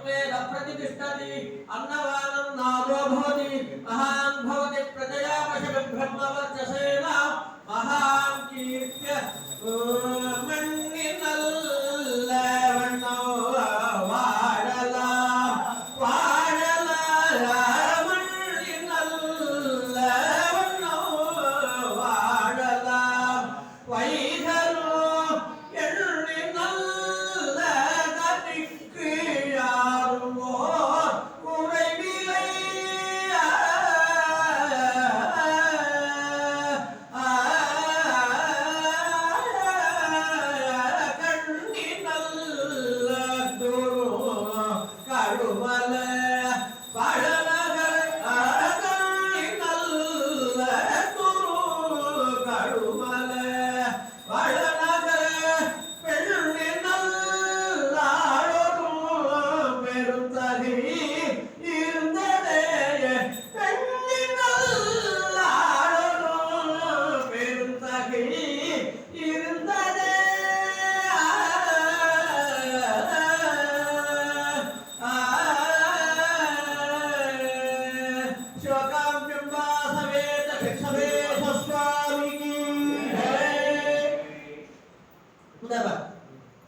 तद्वेद प्रतिष्ठति अन्नवानं नादो भवति महान् भवति प्रजया पशु ब्रह्मवर्चसेन महान् कीर्त्य मण्णिनल्ल वण्णो वाडलां मण्णिनल्ल वण्णो वाडलां वैधरो எண்ணினல்ல கதிக்கு யாருமோ குறைவிலை கண்ணினல்ல கடுமல பழநகர் கண்ணினல்ல கடுமல பழநகர்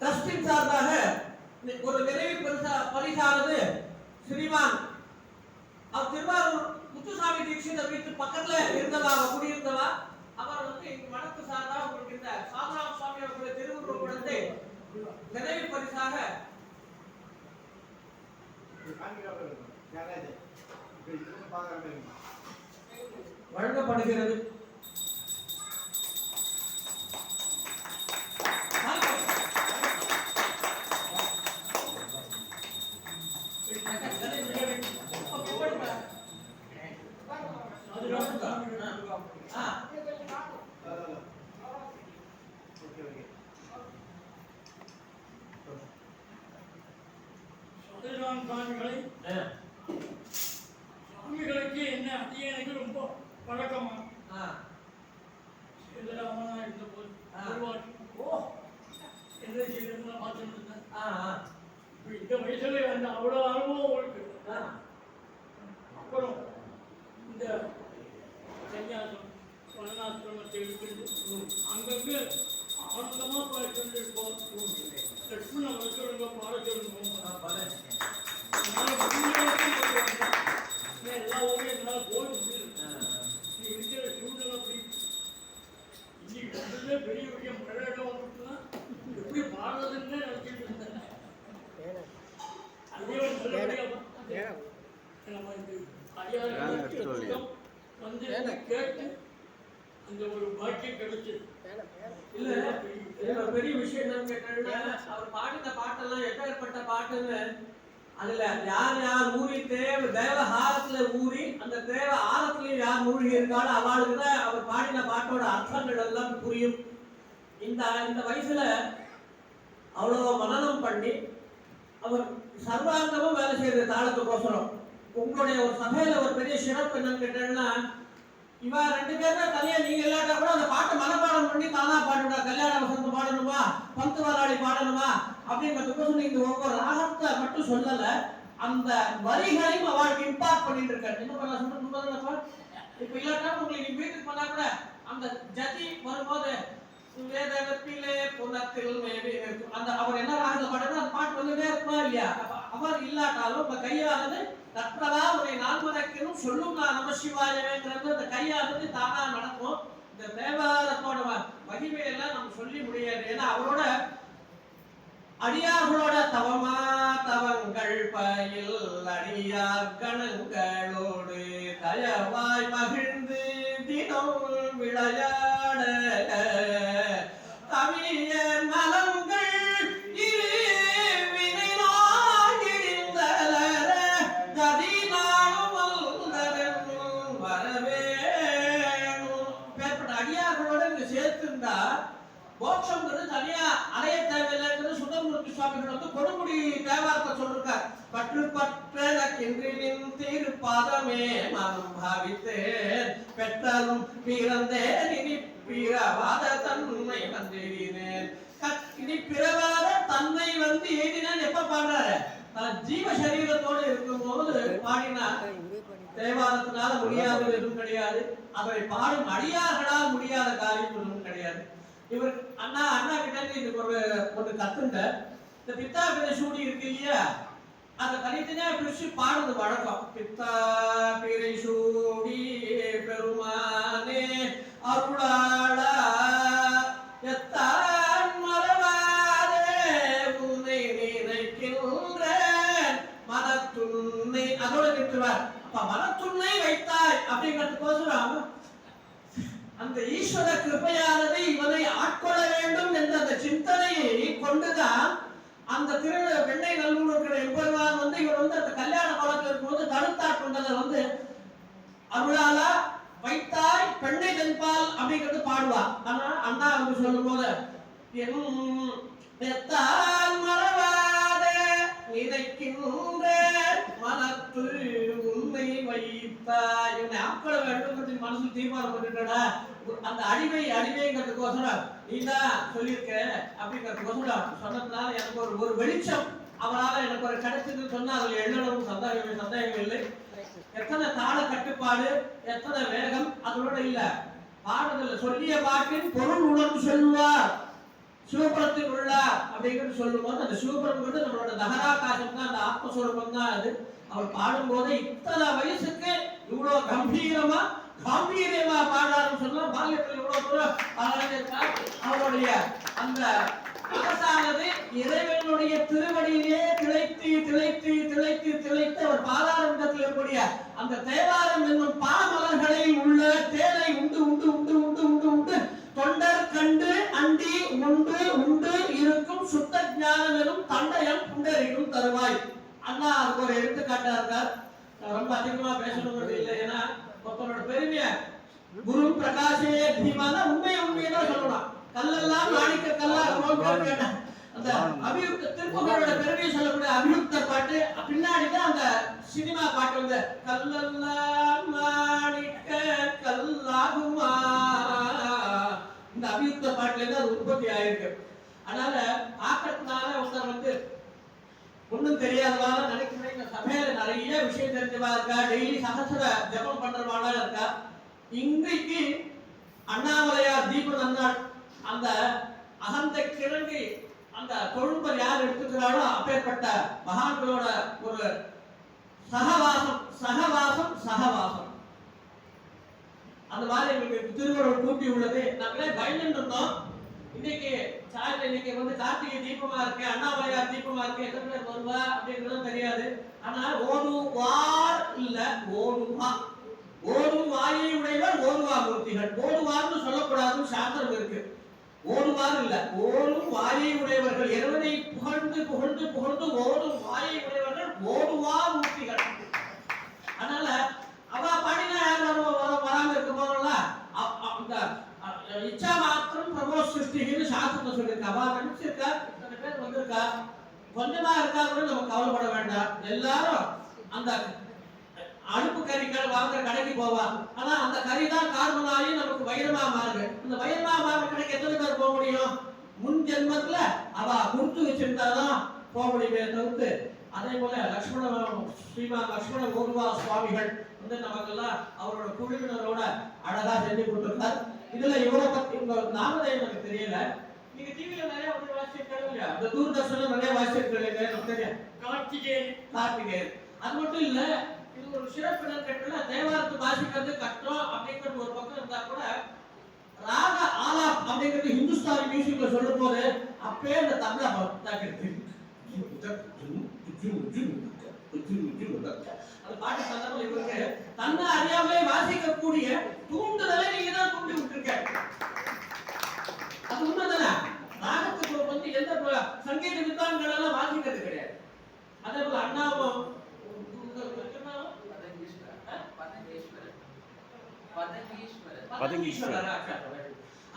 ट्रस्टिन சார்பாக ஒரு நிறைவு பரிசானது ஸ்ரீமான் திருவாரூர் முத்துசாமி தீட்சிதர் வீட்டு பக்கத்துல இருந்தவா குடியிருந்தவா அவர் வந்து மனத்து சார்பாக உங்களுக்கு இந்த சாதராம் சுவாமி அவர்களுடைய திருவுருவ படத்தை நிறைவு பரிசாக வழங்கப்படுகிறது. சுவாமிகளுக்கு என்ன அடியனுக்கு ரொம்ப பழக்கமா ராமனா இருந்த போது என்ன செய்யறதுன்னு பார்த்துட்டு இருந்தேன். இந்த வயசுல அந்த அவ்வளவு அனுபவம் இருக்கு. அப்புறம் இந்த சன்னியாசம் வனநாசிரமத்தை எடுத்துட்டு அங்கங்க ஆனந்தமா பாடிட்டு இருப்போம். லட்சுமண வளர்ச்சி பாட சொல்லுவோம். எல்லா ஊரையும் என்னால் போயிட்டு நீ இருக்கிற சூழ்நிலை அப்படி இன்னைக்கு வந்ததே பெரிய விஷயம். மழை இடம் வந்துட்டுனா எப்படி பாடுறதுன்னு நினைச்சிட்டு இருந்தேன். அதே நம்ம இந்த அதிகாரம் வந்து கேட்டு அந்த ஒரு பாக்கியம் கிடைச்சது. இல்ல பெரிய விஷயம் என்னன்னு கேட்டா அவர் பாடின பாட்டெல்லாம் எப்பேற்பட்ட பாட்டுன்னு அதுல யார் யார் ஊறி தேவ ஹாரத்துல ஊறி அந்த தேவ ஆரத்துலயும் யார் மூழ்கி இருக்காலும் அவளுக்கு தான் அவர் பாடின பாட்டோட அர்த்தங்கள் எல்லாம் புரியும். இந்த வயசுல அவ்வளவு மனனம் பண்ணி அவர் சர்வாங்கமும் வேலை செய்யறது தாளத்துக்கோசரம். உங்களுடைய ஒரு சபையில ஒரு பெரிய சிறப்பு என்னன்னு கேட்டேன்னா இவா ரெண்டு பேருமே தனியா நீங்க இல்லாட்டா கூட அந்த பாட்டை மனப்பாடம் பண்ணி தானா பாடுடா. கல்யாண வசந்தம் பாடணுமா, பந்து வராளி பாடணுமா அப்படிங்கிறதுக்கோசம் நீங்க ஒவ்வொரு ராகத்தை மட்டும் சொல்லல, அந்த வரிகளையும் அவளுக்கு இம்பாக்ட் பண்ணிட்டு இருக்காரு. என்ன பண்ண சொல்றேன் இப்ப இல்லாட்டா உங்களுக்கு வீட்டுக்கு பண்ணா கூட அந்த ஜதி வரும்போது வேதத்திலே புனத்தில் அந்த அவர் என்ன ராகத்தை பாடுறா அந்த பாட்டு வந்துட்டே இருக்குமா இல்லையா? அவர் இல்லாட்டாலும் இந்த கையானது தற்பதா உடைய நான்மதக்கினும் சொல்லும் நான் நமசிவாயவேங்கிறது அந்த கையானது தானா நடக்கும். இந்த தேவாரத்தோட மகிமையெல்லாம் நம்ம சொல்லி முடியாது. ஏன்னா அவரோட அடியார்களோட தவமா தவங்கள் பயில் அடியார் கணங்களோடு தயவாய் மகிழ்ந்து தினம் விளையாட தமிழ நலங்கள் சேர்த்துண்டா மோட்சம்ங்கிறது தனியா அடைய தேவையில்லைங்கிறது சுந்தரமூர்த்தி சுவாமிகள் வந்து கொடுமுடி தேவாரத்தை சொல்லிருக்கார். பற்று பற்றெனக்கின்றின் திருப்பாதமே மனம் பாவித்தேன் பெற்றாலும் பிறந்தேன் இனி பிறவாத தன்மை வந்து எய்தினேன். இனி பிறவாத தன்மை வந்து எய்தினேன் எப்ப பாடுறாரு? ஜீவ சரீரத்தோடு இருக்கும்போது பாடினா தேவாரத்தினால முடியாதது எதுவும் கிடையாது. அவரை பாடும் அடியார்களால் முடியாத காரியம் எதுவும் கிடையாது. இவர் அண்ணா கிட்ட இதுக்கு ஒரு கத்துங்க. இந்த பித்தா பிறை சூடி இருக்கு இல்லையா, அந்த தனித்தனியா பிரிச்சு பாடுறது வழக்கம். பித்தா பிறை சூடி பெருமானே அருளாளா எத்தான் மறவாதே உன்னை நினைக்கின்ற மனத்துன்னை அதோட நிறுத்துவார். அப்ப மனத்துன்னை வைத்தாய் அப்படிங்கிறதுக்கோசரம் அந்த ஈஸ்வர கிருபையானது இவனை ஆட்கொள்ள வேண்டும் என்ற அந்த சிந்தனையை கொண்டுதான் அந்த வெண்ணை நல்லூர் இருக்கிற எம்பெருமான் இவர் அந்த கல்யாண காலத்தில் இருக்கும்போது தடுத்தாற் கொண்டதை அருளாலா வைத்தாய் பெண்ணை தென்பால் அப்படிங்கிறது பாடுவார். ஆனா அண்ணா சொல்லும் போது மறவாதே நினைக்கின்ற மனத்து உண்மை வைத்தாய் இவனை ஆட்கொள்ள வேண்டும் மனசு தீர்மானம் பண்ணிட்டா அந்த அடிமைங்கிறதுக்கோசரம் நீ தான் சொல்லியிருக்க அப்படிங்கிறதுக்கோசரம் சொன்னதுனால எனக்கு ஒரு வெளிச்சம் அவரால் எனக்கு ஒரு கிடைச்சதுன்னு சொன்னா அதுல எண்ணவும் சந்தேகம் இல்லை. எத்தனை தாள கட்டுப்பாடு, எத்தனை வேகம் அதோட இல்ல பாடுதல சொல்லிய பாட்டின் பொருள் உணர்ந்து சொல்லுவார் சிவபுரத்தில் உள்ளார் அப்படிங்கிறது சொல்லும் போது அந்த சிவபுரம் நம்மளோட தகராகாசம் தான், அந்த ஆத்மஸ்வரூபம் தான் அது. அவர் பாடும் போது இத்தனை வயசுக்கு இவ்வளவு கம்பீரமா பாடுறாருன்னு சொன்னா பால்யத்தில் இவ்வளவு தூரம் அவருடைய அந்த மனசானது இறைவனுடைய திருவடியிலே திளைத்து திளைத்து திளைத்து திளைத்து அவர் பாதாரத்தில் இருக்கக்கூடிய அந்த தேவாரம் என்னும் பாமலர்களில் உள்ள தேனை உண்டு உண்டு உண்டு உண்டு உண்டு உண்டு தொண்டர் கண்டு அண்டி உண்டு உண்டு இருக்கும் சுத்த ஞானம் எனும் தண்டையம் புண்டரிக்கும் தருவாய். அண்ணா அதுக்கு ஒரு எடுத்துக்காட்டா இருக்கார். ரொம்ப அதிகமா பேசணுங்கிறது இல்லை, ஏன்னா ஒருத்தரோட பெருமைய குரு பிரகாஷே தீமான உண்மையதான் சொல்லலாம். கல்லெல்லாம் மாணிக்க கல்லா அந்த அபியுக்த திருப்புகளோட பெருமையை சொல்லக்கூடிய அபியுக்த பாட்டு பின்னாடிதான் அந்த சினிமா பாட்டு கல்லெல்லாம் மாணிக்க கல்லாகுமா இந்த அபியுக்த பாட்டுல இருந்து அது உற்பத்தி ஆயிருக்கு. அதனால ஆக்கத்தினால ஒருத்தர் ஒன்னும் தெரியாதவால நினைக்கிறேன். இந்த சபையில நிறைய விஷயம் தெரிஞ்சவா இருக்கா, டெய்லி சகசர ஜபம் பண்றவாளா இருக்கா. இன்றைக்கு அண்ணாமலையார் தீப நன்னாள் அந்த அகந்த கிழங்கி அந்த தொழும்பல் யார் எடுத்துக்கிறாளோ அப்பேற்பட்ட மகான்களோட ஒரு சகவாசம் அந்த மாதிரி எங்களுக்கு திருவள்ளுவர் கூட்டி உள்ளது. நாங்களே பயந்து இருந்தோம். இன்னைக்கு கார்த்திகை தீபமா இருக்கு, அண்ணாமலையார் தீபமா இருக்கு, எத்தனை பேர் வருவா அப்படிங்கிறது தெரியாது. ஆனா ஓடுவார் இல்ல ஓடும் வாயை உடையவர் ஓடுவா மூர்த்திகள். ஓடுவார்னு சொல்லக்கூடாதுன்னு சாஸ்திரம் இருக்கு. ஓடுவார் இல்ல ஓடும் வாயை உடையவர்கள் இறைவனை புகழ்ந்து புகழ்ந்து புகழ்ந்து ஓடும் வாயை உடையவர்கள் ஓடுவா மூர்த்திகள். அதனால அவ பாடினா யாரும் வராம இருக்க போறோம்ல. அந்த இச்சா மாத்திரம் பிரபோ சிருஷ்டின்னு சாஸ்திரத்தை சொல்லியிருக்கா. அவ நினைச்சிருக்கா இத்தனை பேர் வந்திருக்கா, கொஞ்சமா இருக்கா கூட நம்ம கவலைப்பட வேண்டாம். எல்லாரும் அந்த அடுப்பு கறிகள் வாங்குற கடைக்கு போவாங்க. ஆனா அந்த கறி தான் கார்பனாயி நமக்கு வைரமா மாறுது. இந்த வைரமா மாறுற கடைக்கு எத்தனை பேர் போக முடியும்? முன் ஜென்மத்துல அவ கொடுத்து வச்சிருந்தாதான் போக முடியுமே தவிர்த்து. அதே போல ஸ்ரீமான் லக்ஷ்மண கோகுவா சுவாமிகள் நமக்கெல்லாம் அவரோட குழுவினரோட அழகா செஞ்சு கொடுத்திருக்கார். இதுல இவரை பத்தி உங்க நாமதேவன் எனக்கு தெரியல. நீங்க டிவில நிறைய வாசிச்சிருக்காரு இல்லையா, இந்த தூர்தர்ஷன்ல நிறைய வாசிச்சிருக்காரு எனக்கு தெரியும். கார்த்திகேயன் அது மட்டும் இல்ல, இது ஒரு சிறப்பு கேட்டல தேவாரத்து வாசிக்கிறது கஷ்டம் அப்படிங்கிறது ஒரு பக்கம் இருந்தா கூட ராக ஆலாப் அப்படிங்கிறது ஹிந்துஸ்தானி மியூசிக்ல சொல்லும் போது அப்பே அந்த தபலா தாக்கிடுது. அது பாட்டு சந்தர்ப்பம் இவருக்கு தன்னை அறியாமலே வாசிக்கக்கூடிய தூண்டுதலை நீங்க தான் தூண்டி விட்டுருக்க. அது உண்மைதானே? ராகத்துக்கு எந்த சங்கீத வித்வான்கள் எல்லாம் வாசிக்கிறது கிடையாது. அதே போல அண்ணாவும்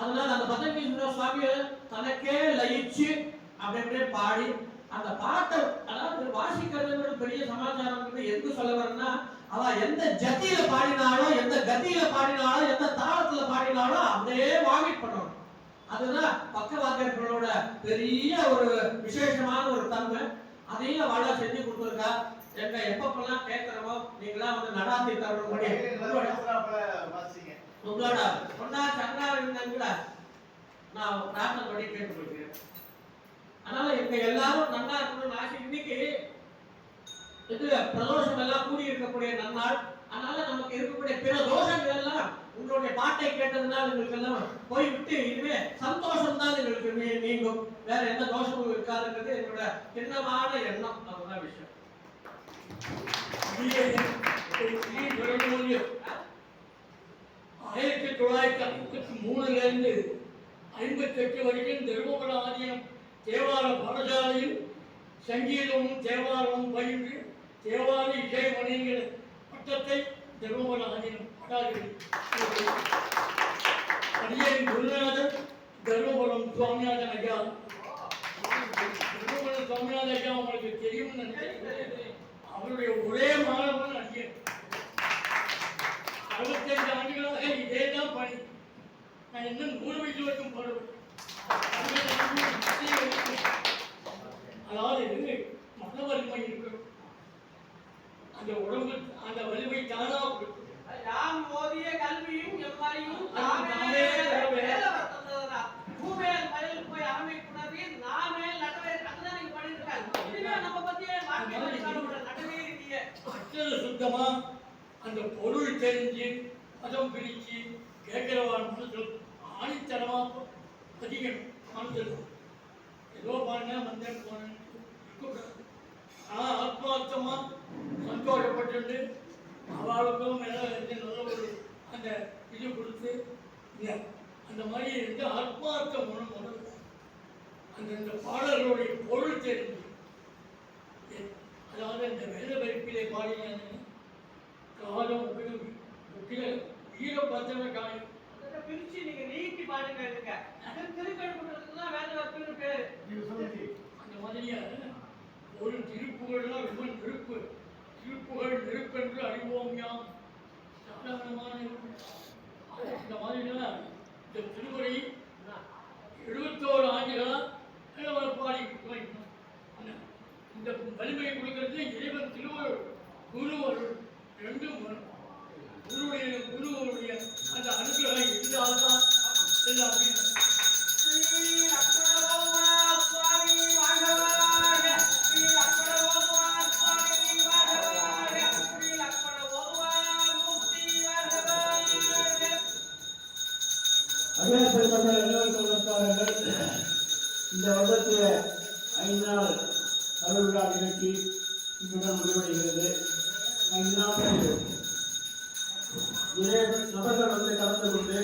அதனால அந்த பதங்கீஸ்வர சுவாமிய தனக்கே லயிச்சு அப்படியே பாடி அந்த பாட்டை, அதாவது வாசிக்கிறது பெரிய சமாச்சாரம். எதுக்கு சொல்ல வரேன்னா, அவ எந்த ஜதியில பாடினாலோ எந்த கதியில பாடினாலோ எந்த தாளத்துல பாடினாலோ அப்படியே வாமிட் பண்ணணும். அதுதான் பக்கவாத்தியர்களோட பெரிய ஒரு விசேஷமான ஒரு தன்மை. அதையும் வாழ செஞ்சு கொடுத்துருக்கா. எங்க எப்பப்பெல்லாம் கேட்கிறோமோ நீங்களாம் வந்து நடாத்தி தரணும்படி உங்களோட பொண்ணா சங்கராவின் கூட நான் பிரார்த்தனை பண்ணி கேட்டுக்கொள்கிறேன். அதனால எங்க எல்லாரும் நல்லா இருக்கணும்னு ஆசை. இன்னைக்கு இது பிரதோஷம் எல்லாம் கூடி இருக்கக்கூடிய நன்னாள். அதனால நமக்கு இருக்கக்கூடிய பிற தோஷங்கள் எல்லாம் உங்களுடைய பாட்டை கேட்டதுனால எங்களுக்கு எல்லாம் போய்விட்டு இதுவே சந்தோஷம் தான் எங்களுக்கு நீங்கும். வேற எந்த தோஷமும் இருக்காதுங்கிறது என்னோட சின்னமான எண்ணம். அதுதான் விஷயம். 1953 58 வரைக்கும் தர்மபுர ஆதீனம் தேவார பாடசாலையில் சங்கீதமும் தேவாரமும் பயின்று தேவார இசைமணிங்கிற பட்டத்தை தர்மபுர ஆதீனம் பட்டாகிறது. அடியேன் குருநாதர் தர்மபுரம் சுவாமிநாதன் ஐயா. தர்மபுரம் சுவாமிநாதன் ஐயா உங்களுக்கு தெரியும்னு நினைக்கிறேன். அவருடைய ஒரே மாணவன் அடியேன். 65 ஆண்டுகளாக இதே தான் பணி. நான் இன்னும் 100 வயசு வரைக்கும் பாடுவேன். அதாவது மன வலிமை இருக்கணும். அந்த உடம்பு அந்த வலிமை தானா யாம் ஓதிய கல்வியும் எம்மறியும் பூமேல் மயில் போய் அருமை புணர்வீர் நாமே நட்டவே. அதுதான் நீங்க பண்ணிருக்காங்க. நம்ம பத்தியே நட்டவே இருக்கீங்க. அச்சது சுத்தமா அந்த பொருள் தெரிஞ்சு பதம் பிரிச்சு கேட்கிறவான் மனசில் ஆணித்தரமா பதிக்கணும். மனசில் ஏதோ பண்ண வந்தேன் போனேன் இருக்கக்கூடாது. நான் ஆத்மார்த்தமா சந்தோஷப்பட்டு அவளுக்கும் மேலே நல்ல ஒரு அந்த இது கொடுத்து இல்லை அந்த மாதிரி இருந்து ஆத்மார்த்த உணர்வு அந்த பாடல்களுடைய பொருள் தெரிஞ்சு, அதாவது அந்த வேத வரிப்பிலே பாடினாங்க காலம் வீரபத்திர காயம் பிரிச்சு நீங்க நீட்டி பாடுங்க. திருக்கழுக்குன்றதுக்கு தான் வேத வரிப்புன்னு பேரு. அந்த மாதிரியா ஒரு திருப்புகள்லாம் ரொம்ப நெருப்பு. திருப்புகழ் நெருப்பென்று அறிவோம் யாம். சாதாரணமான இந்த மாதிரிலாம் இந்த திருமுறை 71 ஆண்டுகளாக பாடி இந்த வலிமையை கொடுக்கறது இறைவன் திருவருள் குருவருள் ரெண்டும் குருவுடைய அந்த அனுகிரகம் இருந்தால்தான் எல்லாமே. இந்த வருடத்திய 5 நாள் அருள் விழா நிகழ்ச்சி இன்றுடன் முடிவடைகிறது. 5 நாட்களில் நிறைய நபர்கள் வந்து கலந்து கொண்டு